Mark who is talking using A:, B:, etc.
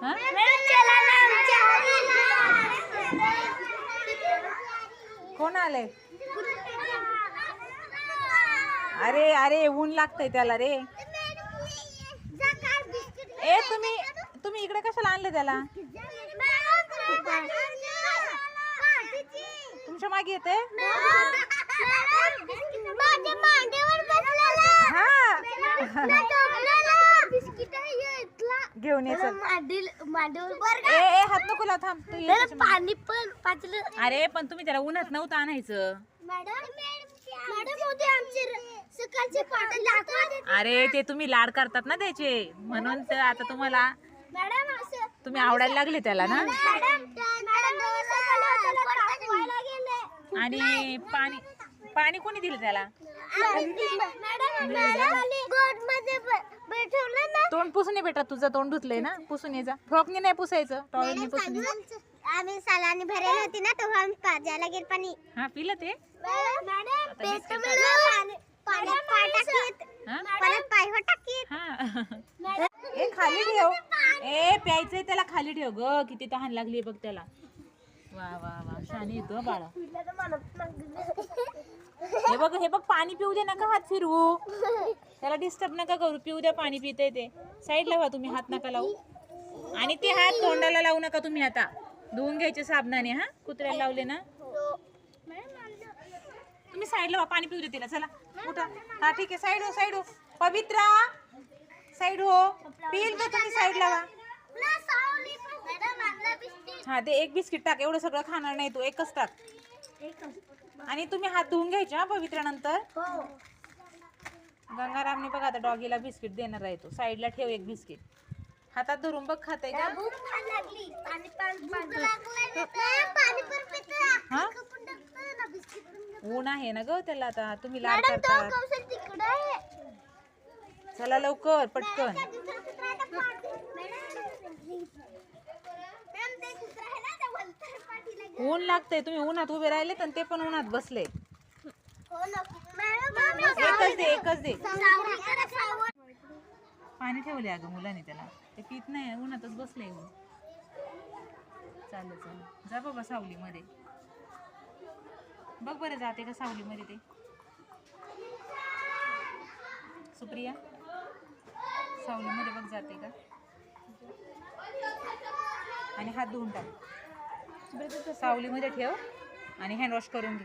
A: हा? कोण आले? अरे अरे ऊन लागतंय त्याला रे. ए तुम्ही इकडे कशाला आणलं त्याला? तुमच्या मागे येते घेऊन ये. हात नको लाव, थांब.
B: पाणी पण पाचलं.
A: अरे पण तुम्ही त्याला उन्हात नव्हतं आणायचं. अरे ते तुम्ही लाड करतात ना त्याचे, म्हणून तर आता तुम्हाला तुम्ही आवडायला लागले त्याला ना. आणि पाणी कोणी दिलं त्याला? तोंड पुसून ये बेटा, तुझं तोंड धुतलंय ना, पुसून ये जा. फ्रॉकने नाही पुसायचं, टॉवेलने पुसून ये.
B: आम्ही सालानी भरेल होती ना तेव्हा आम्ही पाजायला गेल पाणी.
A: हा पिलं ते. ए खाली ठेव. ए प्यायचंय त्याला, खाली ठेव ग. किती तहान लागली बघ त्याला. वा वा वा शानी ग बाळा. हे बघ पाणी पिऊ दे, नका हात फिरवू. त्याला डिस्टर्ब नका करू, पिऊ द्या, पाणी पिते ते. साईडला व्हा तुम्ही, हात नका लावू. आणि ते हात तोंडाला लावू नका तुम्ही. आता धुवून घ्यायचे साबणाने. हा कुत्र्याला लावले ना. तुम्ही साईडला व्हा, पाणी पिऊ दे तिला. चला उठा. हा ठीक आहे, साईड हो. पवित्रा साईड हो. पिल तो, तुम्ही साईडला व्हा. हा ते एक बिस्किट टाक, एवढं सगळं खाणार नाही तू, एकच टाक. आणि तुम्ही हात धुवून घ्यायचे हा पवित्रानंतर. गंगारामने बघा आता डॉगीला बिस्किट देणार आहे. तो साईडला ठेव एक बिस्किट. हातात धरून बघ, खाते का? हा ऊन आहे ना ग त्याला, आता तुम्ही लाड करतात. चला लवकर पटकन. ऊन लागतंय, तुम्ही उन्हात उभे राहिले तर ते पण उन्हात बसले. एकच दे. पाणी ठेवले अगं मुलाने त्याला, ते पित नाही, उन्हातच बसले. चालेल जा बाबा सावलीमध्ये. बघ बरं जाते का सावलीमध्ये ते. सुप्रिया सावलीमध्ये बघ जाते का. आणि हात धुवून टाक. सावलीमध्ये ठेव आणि हँडवॉश करून घे.